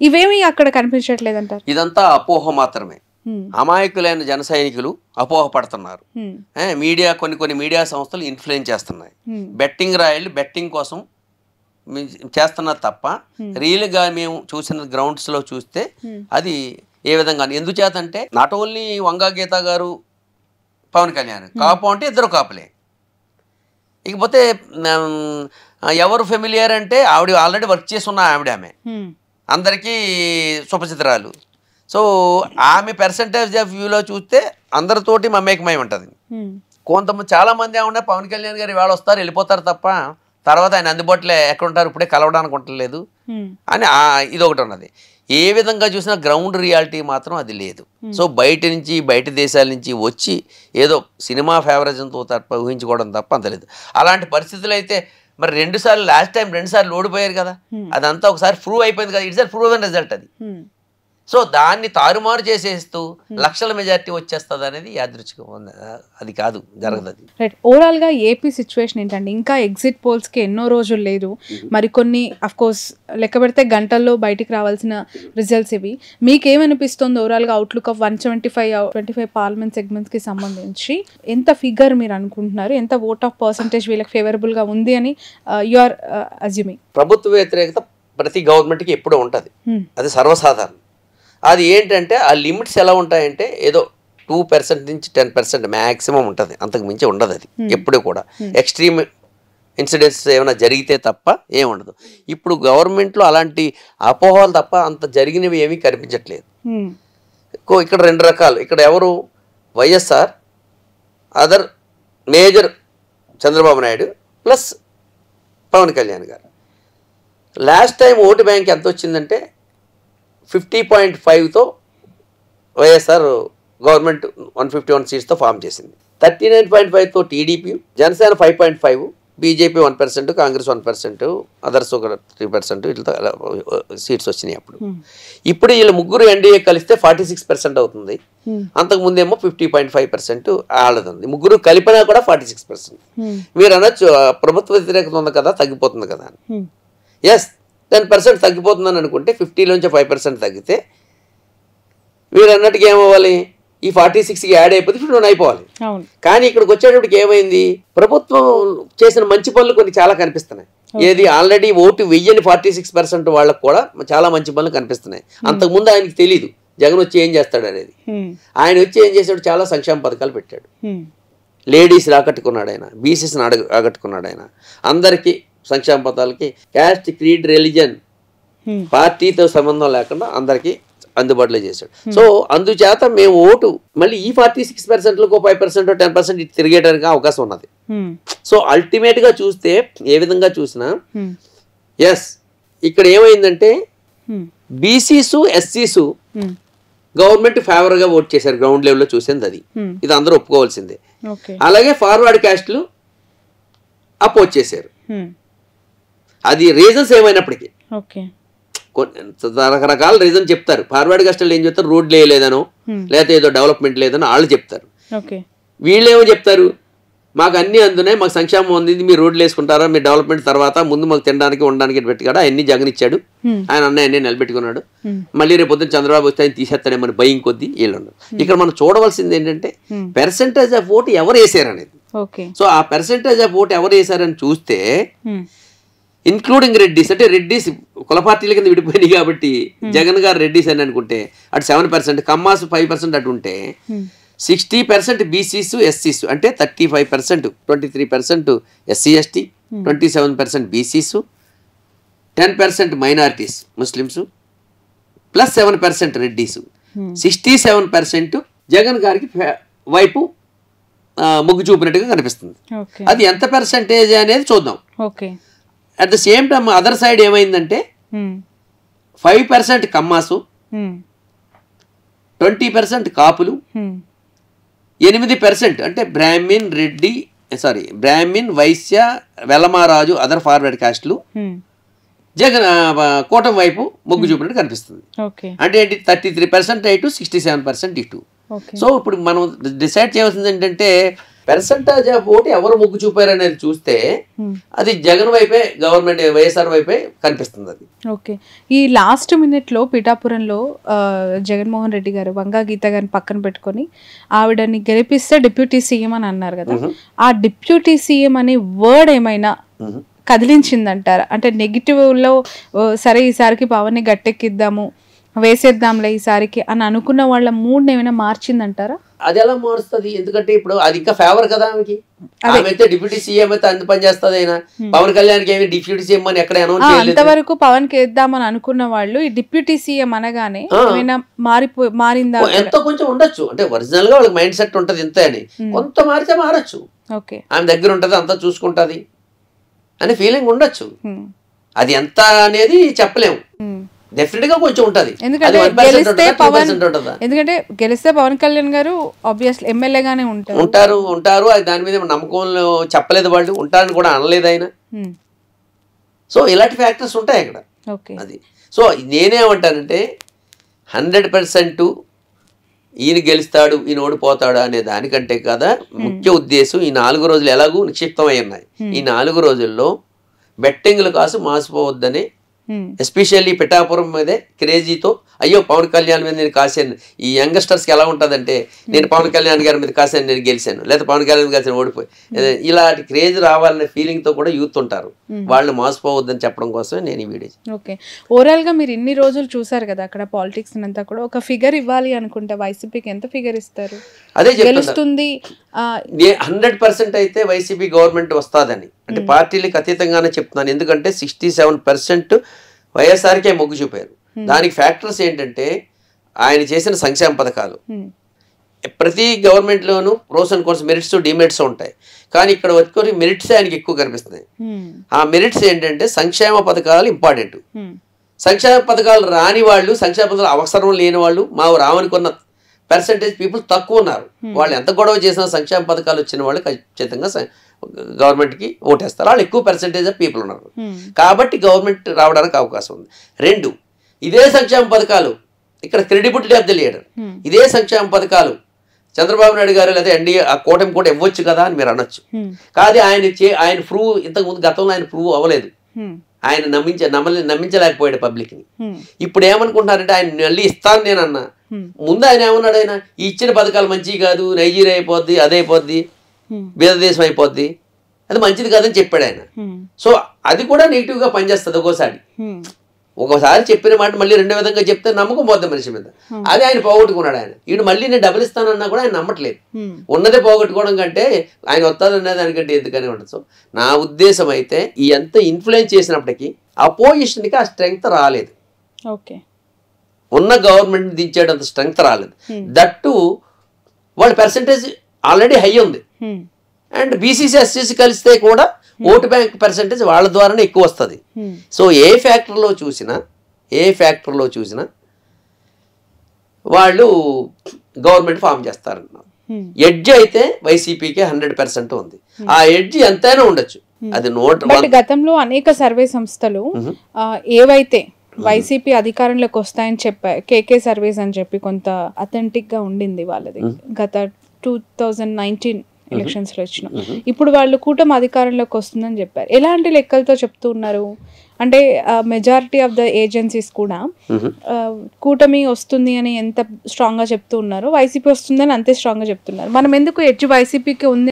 ఇవేమీ అక్కడ కనిపించట్లేదు అంటారు. ఇదంతా అపోహ మాత్రమే. అమాయకులైన జన సైనికులు అపోహపడుతున్నారు. మీడియా కొన్ని మీడియా సంస్థలు ఇన్ఫ్లుయెన్స్ చేస్తున్నాయి. బెట్టింగ్ రాయళ్ళు బెట్టింగ్ కోసం చేస్తున్నారు తప్ప రియల్గా మేము చూసిన గ్రౌండ్స్లో చూస్తే అది ఏ విధంగా ఎందుచేతంటే నాట్ ఓన్లీ వంగా గీత గారు పవన్ కళ్యాణ్ కాపు అంటే ఇద్దరు కాపులే. ఇకపోతే ఎవరు ఫెమిలియర్ అంటే ఆవిడ ఆల్రెడీ వర్క్ చేసి ఉన్న ఆమె అందరికీ సుపరిచితురాలు. సో ఆమె పర్సంటేజ్ ఆఫ్ వ్యూలో చూస్తే అందరితోటి మమేకమై ఉంటుంది. చాలామంది ఏమన్నా పవన్ కళ్యాణ్ గారు ఇవాళ వస్తారు వెళ్ళిపోతారు తప్ప తర్వాత ఆయన అందుబాటులో ఎక్కడ ఉంటారు ఇప్పుడే కలవడానికి ఉండలేదు అని ఇది ఒకటి ఉన్నది. ఏ విధంగా చూసినా గ్రౌండ్ రియాలిటీ మాత్రం అది లేదు. సో బయట దేశాల నుంచి వచ్చి ఏదో సినిమా ఫేవరిజంతో తప్ప ఊహించుకోవడం తప్ప అంత లేదు. అలాంటి పరిస్థితులు అయితే మరి లాస్ట్ టైం 2 సార్లు ఓడిపోయారు కదా, అదంతా ఒకసారి ప్రూవ్ అయిపోయింది కదా. ఇట్స్ ప్రూవెన్ రిజల్ట్ అది. సో దాన్ని తారుమారు చేసేస్తూ లక్షల మెజారిటీ వచ్చేస్తుంది అనేది యాదృచ్ఛికం, అది కాదు, జరగదు అది. రైట్. ఓవరాల్ గా ఏపీ సిచ్యువేషన్ ఏంటంటే ఇంకా ఎగ్జిట్ పోల్స్ కి ఎన్నో రోజులు లేదు. మరి కొన్ని అఫ్ కోర్స్ లెక్క పెడితే గంటల్లో బయటికి రావాల్సిన రిజల్ట్స్ ఇవి. మీకేమనిపిస్తుంది ఓవరాల్ గా అవుట్లుక్ ఆఫ్ 125 పార్లమెంట్ సెగ్మెంట్స్ కి సంబంధించి ఎంత ఫిగర్ మీరు అనుకుంటున్నారు, ఎంత ఓట్ ఆఫ్ పర్సంటేజ్ వీళ్ళకి ఫేవరబుల్ గా ఉంది అని యు ఆర్ అజ్యూమింగ్? ప్రభుత్వ వ్యతిరేకత ప్రతి గవర్నమెంట్ కి ఎప్పుడూ ఉంటది, అది సర్వసాధారణం. అది ఏంటంటే ఆ లిమిట్స్ ఎలా ఉంటాయంటే ఏదో 2% నుంచి 10% మ్యాక్సిమం ఉంటుంది, అంతకు మించి ఉండదు అది ఎప్పుడు కూడా. ఎక్స్ట్రీమ్ ఇన్సిడెంట్స్ ఏమైనా జరిగితే తప్ప ఏముండదు. ఇప్పుడు గవర్నమెంట్లో అలాంటి అపోహలు తప్ప అంత జరిగినవి ఏమీ కనిపించట్లేదు. ఇక్కడ 2 రకాలు, ఇక్కడ ఎవరు YSR, other major Chandrababu Naidu plus Pawan Kalyan గారు. లాస్ట్ టైం ఓటు బ్యాంక్ ఎంత వచ్చిందంటే 50.5తో వైఎస్ఆర్ గవర్నమెంట్ 151 సీట్స్తో ఫామ్ చేసింది. 39.5తో టీడీపీ, జనసేన 5.5, బీజేపీ 1%, కాంగ్రెస్ 1%, అదర్స్ ఒక 3% ఇట్లా సీట్స్ వచ్చినాయి అప్పుడు. ఇప్పుడు వీళ్ళు ముగ్గురు ఎన్డీఏ కలిస్తే 46% అవుతుంది. అంతకుముందేమో 50.5% ఆడదండి. ముగ్గురు కలిపినా కూడా 46%. మీరు అనొచ్చు ప్రభుత్వ వ్యతిరేకత ఉంది కదా, తగ్గిపోతుంది కదా అని. ఎస్, 10% తగ్గిపోతుందని అనుకుంటే 50లోంచి 5% తగ్గితే మీరు అన్నట్టుగా ఏమవ్వాలి, ఈ 46కి యాడ్ అయిపోతే 51 అయిపోవాలి. కానీ ఇక్కడికి వచ్చేటప్పటికి ఏమైంది, ప్రభుత్వం చేసిన మంచి పనులు కొన్ని చాలా కనిపిస్తున్నాయి. ఏది ఆల్రెడీ ఓటు వెయ్యని 46% వాళ్ళకు కూడా చాలా మంచి పనులు కనిపిస్తున్నాయి. అంతకుముందు ఆయనకి తెలీదు జగన్ వచ్చి ఏం చేస్తాడు అనేది. ఆయన వచ్చి ఏం చేశాడు, చాలా సంక్షేమ పథకాలు పెట్టాడు. లేడీస్ని ఆకట్టుకున్నాడు ఆయన, బీసీస్ని ఆకట్టుకున్నాడు ఆయన. అందరికీ సంక్షేమ పథకాలకి క్యాస్ట్, క్రీడ్, రిలీజన్, పార్టీతో సంబంధం లేకుండా అందరికీ అందుబాటులో చేశాడు. సో అందుచేత మేము ఓటు మళ్ళీ ఈ 46%లకు 5%, 10% తిరిగేయడానికి అవకాశం ఉన్నది. సో అల్టిమేట్ గా చూస్తే ఏ విధంగా చూసినా ఎస్, ఇక్కడ ఏమైందంటే బీసీసు, ఎస్సీసు గవర్నమెంట్ ఫేవర్ గా ఓట్ చేశారు. గ్రౌండ్ లెవెల్లో చూసింది అది, ఇది అందరూ ఒప్పుకోవాల్సిందే. అలాగే ఫార్వర్డ్ క్యాస్ట్లు అపోజ్ చేశారు. అది రీజన్స్ ఏమైనప్పటికీ రకరకాల రీజన్ చెప్తారు. ఫార్వర్డ్ కాస్టల్ ఏం చెప్తారు, రోడ్లు వేయలేదనో లేకపోతే ఏదో డెవలప్మెంట్ లేదనో వాళ్ళు చెప్తారు. వీళ్ళేమో చెప్తారు, మాకు అన్ని అందున్నాయి, మాకు సంక్షేమం అందింది, మీరు రోడ్లు వేసుకుంటారా, మీరు డెవలప్మెంట్ తర్వాత ముందు మాకు తినడానికి ఉండడానికి పెట్టుకాడు, అన్ని జగన్ ఇచ్చాడు, ఆయన అన్నీ నిలబెట్టుకున్నాడు, మళ్ళీ రేపు పొద్దున్న చంద్రబాబు వస్తే ఆయన తీసేస్తాడేమని భయం కొద్దీ వీళ్ళు. ఇక్కడ మనం చూడవలసింది ఏంటంటే పర్సెంటేజ్ ఆఫ్ ఓటు ఎవరు వేసారనేది. సో ఆ పర్సెంటేజ్ ఆఫ్ ఓటు ఎవరు వేసారని చూస్తే ఇన్క్లూడింగ్ రెడ్డిస్, అంటే రెడ్డిస్ కుల పార్టీల కింద విడిపోయినాయి కాబట్టి జగన్ గారు రెడ్డిస్ అని అనుకుంటే అటు 7%, కమ్మాస్ 5% అటు ఉంటే 60% బీసీస్, ఎస్సీస్ అంటే 35%, 23% SC ST, 27% BCs, 10% minorities Muslims plus 7% Reddys, 67% Jagan గారికి వైపు మొగ్గు చూపినట్టుగా కనిపిస్తుంది. అది ఎంత పర్సెంటేజ్ అనేది చూద్దాం. At the same time other side ఏమైందంటే 5% కమ్మాసు, 20% కాపులు, 8% అంటే బ్రాహ్మిన్, రెడ్డి, బ్రాహ్మిన్, వైశ్య, వెలమారాజు, అదర్ ఫార్వర్డ్ కాస్ట్లు జగన్ కూటమి వైపు మొగ్గు చూపినట్టు కనిపిస్తుంది. అంటే ఏంటి, 33% ఇటు, 67% ఇటు. సో ఇప్పుడు మనం డిసైడ్ చేయవలసింది ఏంటంటే పర్సంటేజ్ ఆఫ్ ఓటు ఎవరు మొగ్గు చూపారు అనేది చూస్తే అది జగన్ వైపే, గవర్నమెంట్ వైఎస్ఆర్ వైపే కనిపిస్తుంది అది. ఓకే. ఈ లాస్ట్ మినిట్లో పిఠాపురంలో జగన్మోహన్ రెడ్డి గారు వంగా గీత గారిని పక్కన పెట్టుకొని ఆవిడని గెలిపిస్తే డిప్యూటీ సీఎం అని అన్నారు కదా, ఆ డిప్యూటీ సీఎం అనే వర్డ్ ఏమైనా కదిలించిందంటారా? అంటే నెగిటివ్లో సరే ఈసారికి పవన్ని గట్టెక్కిద్దాము, వేసేద్దాంలే ఈసారికి అని అనుకున్న వాళ్ళ మూడ్ని ఏమైనా మార్చిందంటారా? అది ఎలా మారుస్తుంది? ఎందుకంటే ఇప్పుడు అది ఇంకా ఫేవర్ కదా ఆమెకి. ఆమె అయితే డిప్యూటీ సీఎం అయితే అంత పని చేస్తుంది. అయినా పవన్ కళ్యాణ్కి ఏమి డిప్యూటీ సీఎం అని ఎక్కడ అనౌన్స్ చేయలేదు. అంతవరకు పవన్ కి వేద్దామని అనుకున్న వాళ్ళు ఈ డిప్యూటీ సీఎం అనగానే ఏమైనా మారిందా? ఎంతో కొంచెం ఉండొచ్చు. అంటే ఒరిజినల్ గా వాళ్ళకి మైండ్ సెట్ ఉంటది ఇంత అని, కొంత మారితే మారచ్చు. ఓకే, ఆమె దగ్గర ఉంటది, అంతా చూసుకుంటది అని ఫీలింగ్ ఉండొచ్చు. అది ఎంత అనేది చెప్పలేము. డెఫినెట్ గా కొంచెం ఉంటది. ఎందుకంటే గెలిస్తే పవన్ కళ్యాణ్ గారు ఆబ్వియస్లీ ఎమ్మెల్యేగానే ఉంటారు. అది దాని మీద నమ్మకంలో చెప్పలేదు, వాళ్ళు ఉంటారని కూడా అనలేదు ఆయన. సో ఇలాంటి ఫ్యాక్టర్స్ ఉంటాయి అక్కడ. అది సో నేనేమంటానంటే 100% ఈయన గెలుస్తాడు, ఈయన ఓడిపోతాడు అనే దానికంటే కదా ముఖ్య ఉద్దేశం ఈ 4 రోజులు ఎలాగూ నిక్షిప్తమై ఉన్నాయి. ఈ 4 రోజుల్లో బెట్టింగ్ల కాసు మాసిపోవద్దని, ఎస్పెషల్లీ పిఠాపురం మీదే క్రేజీతో అయ్యో పవన్ కళ్యాణ్ మీద నేను కాశాను. ఈ యంగ్స్టర్స్కి ఎలా ఉంటుందంటే నేను పవన్ కళ్యాణ్ గారి మీద కాశాను, నేను గెలిచాను, లేదా పవన్ కళ్యాణ్ గారి ఓడిపోయి, ఇలాంటి క్రేజ్ రావాలనే ఫీలింగ్తో కూడా యూత్ ఉంటారు. వాళ్ళు మోసపోవద్దని చెప్పడం కోసమే నేను ఈ వీడియో. ఓకే, ఓవరాల్గా మీరు ఇన్ని రోజులు చూసారు కదా అక్కడ పాలిటిక్స్ అంతా కూడా, ఒక ఫిగర్ ఇవ్వాలి అనుకుంటే వైసీపీకి ఎంత ఫిగర్ ఇస్తారు? అదే గెలుస్తుంది 100% అయితే వైసీపీ గవర్నమెంట్ వస్తుందని, అంటే పార్టీలకు అతీతంగానే చెప్తున్నాను. ఎందుకంటే 67% వైఎస్ఆర్కే మొగ్గు చూపారు. దానికి ఫ్యాక్టర్స్ ఏంటంటే ఆయన చేసిన సంక్షేమ పథకాలు. ప్రతి గవర్నమెంట్లోనూ pros and cons, merits demerits ఉంటాయి. కానీ ఇక్కడ వచ్చుకొని మెరిట్స్ ఆయనకి ఎక్కువ కనిపిస్తున్నాయి. ఆ మెరిట్స్ ఏంటంటే సంక్షేమ పథకాలు ఇంపార్టెంట్. సంక్షేమ పథకాలు రాని వాళ్ళు, సంక్షేమ పథకాలు అవసరం లేని వాళ్ళు మా రావనుకున్న పర్సంటేజ్ పీపుల్ తక్కువ ఉన్నారు. వాళ్ళు ఎంత గొడవ చేసినా సంక్షేమ పథకాలు వచ్చిన వాళ్ళు ఖచ్చితంగా గవర్నమెంట్కి ఓటేస్తారు. వాళ్ళు ఎక్కువ పర్సంటేజ్ ఆఫ్ పీపుల్ ఉన్నారు. కాబట్టి గవర్నమెంట్ రావడానికి అవకాశం ఉంది. 2, ఇదే సంక్షేమ పథకాలు ఇక్కడ క్రెడిబిలిటీ ఆఫ్ ది లీడర్, ఇదే సంక్షేమ పథకాలు చంద్రబాబు నాయుడు గారు లేదా ఎన్డీఏ ఆ కూటమి కూడా ఇవ్వచ్చు కదా అని మీరు అనొచ్చు. కాదు ఆయన ప్రూవ్, ఇంతకుముందు గతంలో ఆయన ప్రూవ్ అవ్వలేదు. ఆయన నమ్మించలేకపోయాడు పబ్లిక్ని. ఇప్పుడు ఏమనుకుంటున్నారంటే ఆయన మళ్ళీ ఇస్తాను నేను అన్నా. ముందు ఆయన ఏమన్నాడు, ఆయన ఈ ఇచ్చిన పథకాలు మంచివి కాదు, నైజీరియా అయిపోద్ది, అదైపోద్ది, బీదదేశం అయిపోద్ది, అది మంచిది కాదని చెప్పాడు ఆయన. సో అది కూడా నెగిటివ్గా పనిచేస్తుంది. ఒకసారి చెప్పిన మాట మళ్ళీ రెండో విధంగా చెప్తే నమ్మకం పోద్ది మనిషి మీద. అది ఆయన పోగొట్టుకున్నాడు. ఆయన వీడు మళ్ళీ నేను డబ్బులు ఇస్తానన్నా కూడా ఆయన నమ్మట్లేదు. ఉన్నదే పోగొట్టుకోవడం కంటే ఆయన వస్తాదనే దానికంటే ఎందుకనే ఉండదు. సో నా ఉద్దేశం అయితే ఈ ఎంత ఇన్ఫ్లుయెన్స్ చేసినప్పటికీ అపోజిషన్కి ఆ స్ట్రెంగ్త్ రాలేదు. ఓకే, ఉన్న గవర్నమెంట్ దించేటంత స్ట్రెంగ్త్ రాలేదు. దట్టు వాళ్ళ పర్సంటేజ్ ఆల్రెడీ హై ఉంది. అండ్ బీసీసీ ఎస్సీసీ కలిస్తే కూడా ఓటు బ్యాంక్ పర్సంటేజ్ వాళ్ళ ద్వారానే ఎక్కువ వస్తుంది. సో ఏ ఫ్యాక్టర్లో చూసినా వాళ్ళు గవర్నమెంట్ ఫామ్ చేస్తారన్నారు. ఎడ్జ్ అయితే వైసీపీకి 100% ఉంది. ఆ ఎడ్జ్ ఎంతైనా ఉండొచ్చు. అది గతంలో అనేక సర్వే సంస్థలు ఏవైతే వైసీపీ అధికారంలోకి వస్తాయని చెప్పారు, కేకే సర్వేస్ అని చెప్పి కొంత అథెంటిక్ గా ఉండింది వాళ్ళది గత 2019 ఎలక్షన్స్ లో ఇచ్చిన. ఇప్పుడు వాళ్ళు కూటమి అధికారంలోకి వస్తుందని చెప్పారు. ఎలాంటి లెక్కలతో చెప్తూ ఉన్నారు అంటే మెజారిటీ ఆఫ్ ద ఏజెన్సీస్ కూడా కూటమి వస్తుంది అని ఎంత స్ట్రాంగ్ గా చెప్తూ ఉన్నారు, వైసీపీ వస్తుందని అంతే స్ట్రాంగ్ గా చెప్తున్నారు. మనం ఎందుకు ఎడ్జ్ వైసీపీకి ఉంది